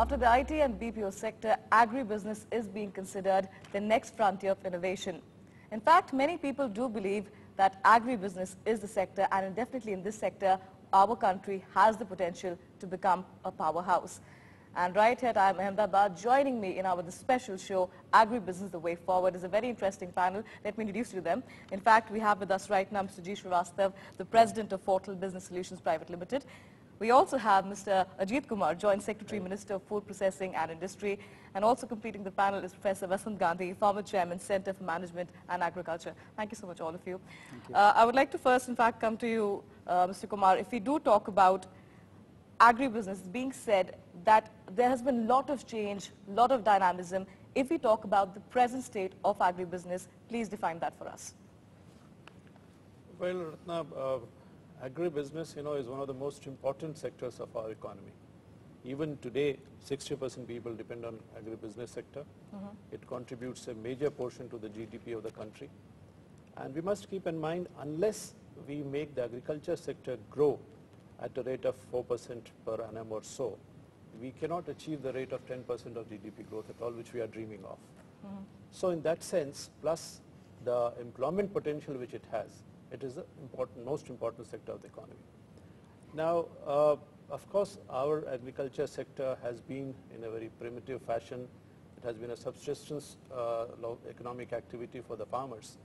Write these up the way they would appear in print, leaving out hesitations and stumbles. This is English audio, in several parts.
After the IT and BPO sector, agribusiness is being considered the next frontier of innovation. In fact, many people do believe that agribusiness is the sector, and definitely in this sector, our country has the potential to become a powerhouse. And right here, I am Ahmedabad. Joining me in our special show, Agribusiness, The Way Forward, is a very interesting panel. Let me introduce you to them. In fact, we have with us right now Mr. G. Srivastav, the President of Fortal Business Solutions Private Limited. We also have Mr. Ajit Kumar, Joint Secretary, Minister of Food Processing and Industry. And also completing the panel is Professor Vasant Gandhi, former Chairman, Center for Management and Agriculture. Thank you so much, all of you. Thank you. I would like to first, in fact, come to you, Mr. Kumar. If we do talk about agribusiness, being said that there has been a lot of change, a lot of dynamism. If we talk about the present state of agribusiness, please define that for us. Well, Ratna, agribusiness, is one of the most important sectors of our economy. Even today, 60% people depend on agribusiness sector. It contributes a major portion to the GDP of the country. And we must keep in mind, unless we make the agriculture sector grow at a rate of 4% per annum or so, we cannot achieve the rate of 10% of GDP growth at all, which we are dreaming of. So in that sense, plus the employment potential which it has, it is the most important sector of the economy. Now, of course, our agriculture sector has been in a very primitive fashion. It has been a subsistence economic activity for the farmers.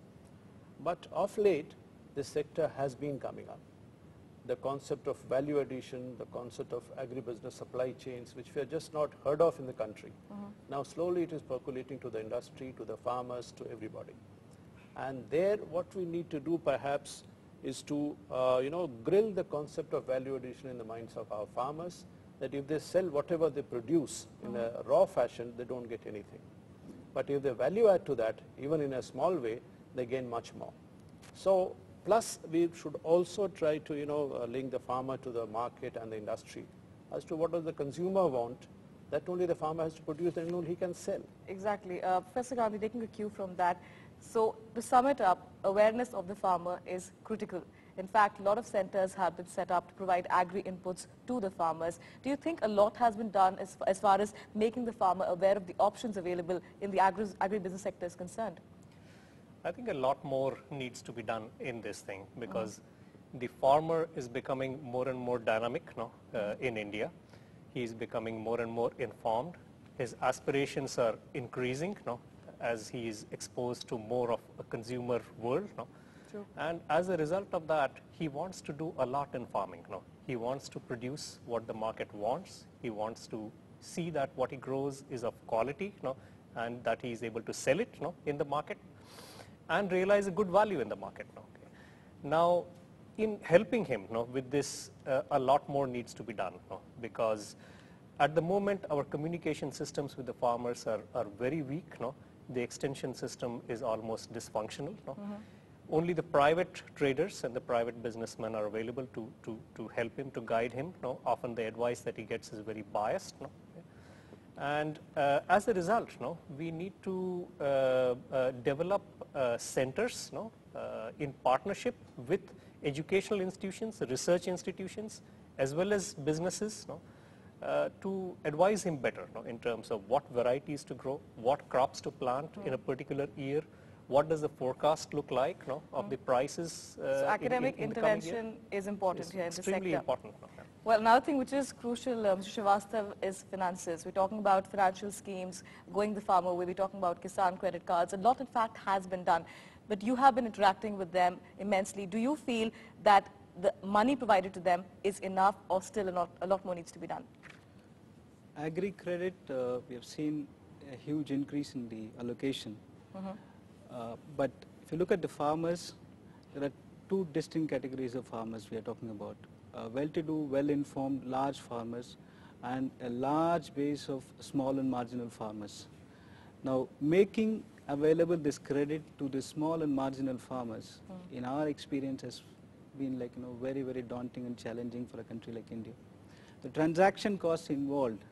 But of late, this sector has been coming up. The concept of value addition, the concept of agribusiness supply chains, which we have just not heard of in the country. Now slowly it is percolating to the industry, to the farmers, to everybody. And there what we need to do perhaps is to grill the concept of value addition in the minds of our farmers, that if they sell whatever they produce in a raw fashion, they don't get anything. But if they value add to that, even in a small way, they gain much more. So plus, we should also try to, link the farmer to the market and the industry as to what does the consumer want. That only the farmer has to produce, and only he can sell. Exactly. Professor Gandhi, taking a cue from that. So to sum it up, awareness of the farmer is critical. In fact, a lot of centers have been set up to provide agri inputs to the farmers. Do you think a lot has been done as far as making the farmer aware of the options available in the agribusiness sector is concerned? I think a lot more needs to be done in this thing, because the farmer is becoming more and more dynamic in India. He is becoming more and more informed. His aspirations are increasing as he is exposed to more of a consumer world. True. And as a result of that, he wants to do a lot in farming. He wants to produce what the market wants. He wants to see that what he grows is of quality and that he is able to sell it in the market and realize a good value in the market. Now, in helping him with this, a lot more needs to be done because at the moment our communication systems with the farmers are very weak. The extension system is almost dysfunctional. Only the private traders and the private businessmen are available to help him, to guide him. Often the advice that he gets is very biased. And as a result, we need to develop centers in partnership with educational institutions, research institutions, as well as businesses to advise him better in terms of what varieties to grow, what crops to plant in a particular year, what does the forecast look like of the prices. So academic intervention is important here in the sector. Extremely important. Well, another thing which is crucial, Mr. Srivastav, is finances. We're talking about financial schemes, going the farmer way. We're talking about Kisan credit cards. A lot, in fact, has been done. But you have been interacting with them immensely. Do you feel that the money provided to them is enough, or still a lot more needs to be done? Agri credit, we have seen a huge increase in the allocation. But if you look at the farmers, there are two distinct categories of farmers we are talking about. Well-to-do, well-informed, large farmers, and a large base of small and marginal farmers. Now, making available this credit to the small and marginal farmers, in our experience, has been very, very daunting and challenging for a country like India. The transaction costs involved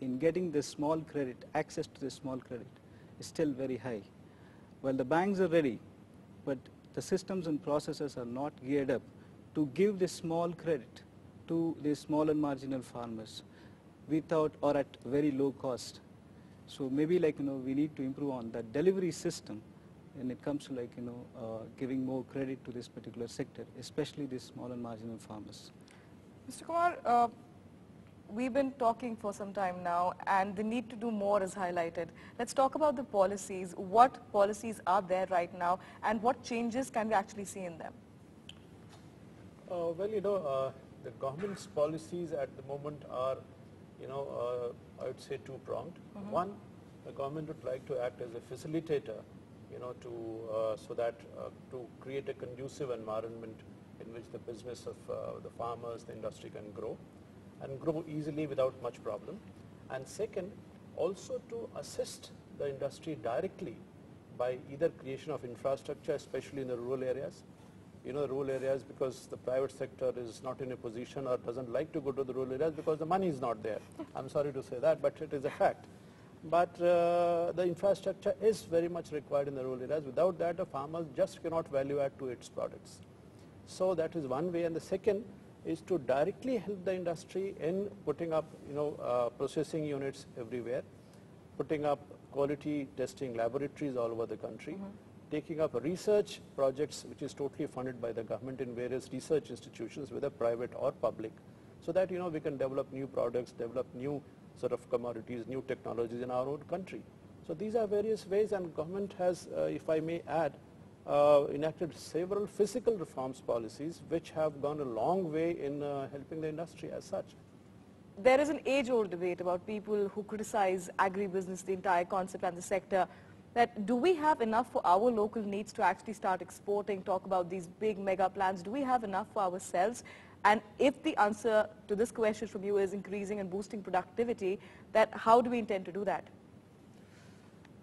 in getting this small credit, access to this small credit, is still very high. Well, the banks are ready, but the systems and processes are not geared up to give this small credit to the small and marginal farmers. without or at very low cost. So maybe we need to improve on that delivery system when it comes to giving more credit to this particular sector, especially these small and marginal farmers. Mr. Kumar, we've been talking for some time now, and the need to do more is highlighted. Let's talk about the policies. What policies are there right now, and what changes can we actually see in them? Well, the government's policies at the moment are, I would say two-pronged. One, the government would like to act as a facilitator, to create a conducive environment in which the business of the farmers, the industry can grow and grow easily without much problem. And second, also to assist the industry directly by either creation of infrastructure, especially in the rural areas. Rural areas, because the private sector is not in a position or doesn't like to go to the rural areas because the money is not there. I'm sorry to say that, but it is a fact. But the infrastructure is very much required in the rural areas. Without that, the farmers just cannot value add to its products. So that is one way. And the second is to directly help the industry in putting up, processing units everywhere, putting up quality testing laboratories all over the country, taking up research projects which is totally funded by the government in various research institutions, whether private or public, so that we can develop new products, develop new sort of commodities, new technologies in our own country. So these are various ways, and government has, if I may add, enacted several physical reforms policies which have gone a long way in helping the industry as such. There is an age-old debate about people who criticize agribusiness, the entire concept and the sector, that do we have enough for our local needs to actually start exporting, talk about these big mega plans? Do we have enough for ourselves? And if the answer to this question from you is increasing and boosting productivity, that how do we intend to do that?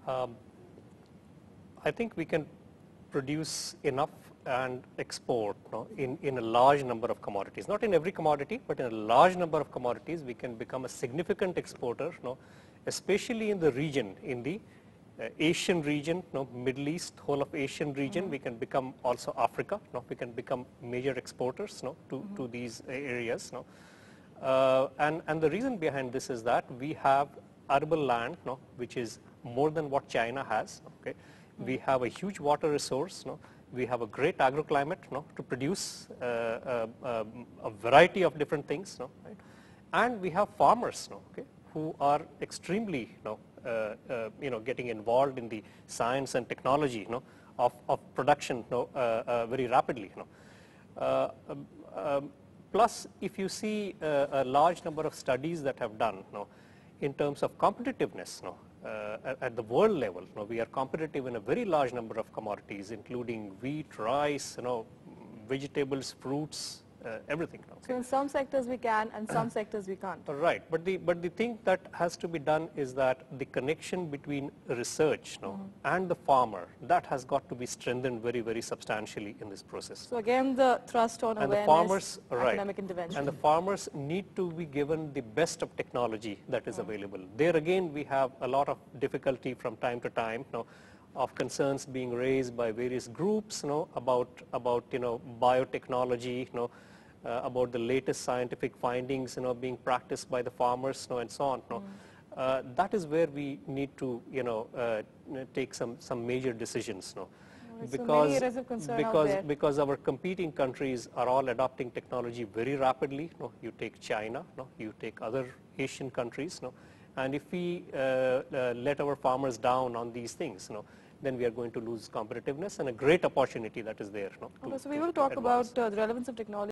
I think we can produce enough and export in a large number of commodities. Not in every commodity, but in a large number of commodities, we can become a significant exporter, especially in the region, in the Asian region, Middle East, whole of Asian region. We can become also Africa. We can become major exporters to these areas. And the reason behind this is that we have arable land, which is more than what China has. Okay, we have a huge water resource. We have a great agroclimate to produce a variety of different things. Right? And we have farmers who are extremely getting involved in the science and technology of production very rapidly. Plus, if you see a large number of studies that have done in terms of competitiveness at the world level, we are competitive in a very large number of commodities, including wheat, rice, vegetables, fruits, everything. So in some sectors we can, and some sectors we can't. Right, but the thing that has to be done is that the connection between research and the farmer, that has got to be strengthened very, very substantially in this process. So again, the thrust on and awareness, the farmers, academic intervention. And the farmers need to be given the best of technology that is available. There again, we have a lot of difficulty from time to time, of concerns being raised by various groups, about biotechnology, about the latest scientific findings, being practiced by the farmers, and so on. That is where we need to, take some major decisions. Because our competing countries are all adopting technology very rapidly. You take China, you take other Asian countries, and if we let our farmers down on these things, then we are going to lose competitiveness and a great opportunity that is there. So we will talk about the relevance of technology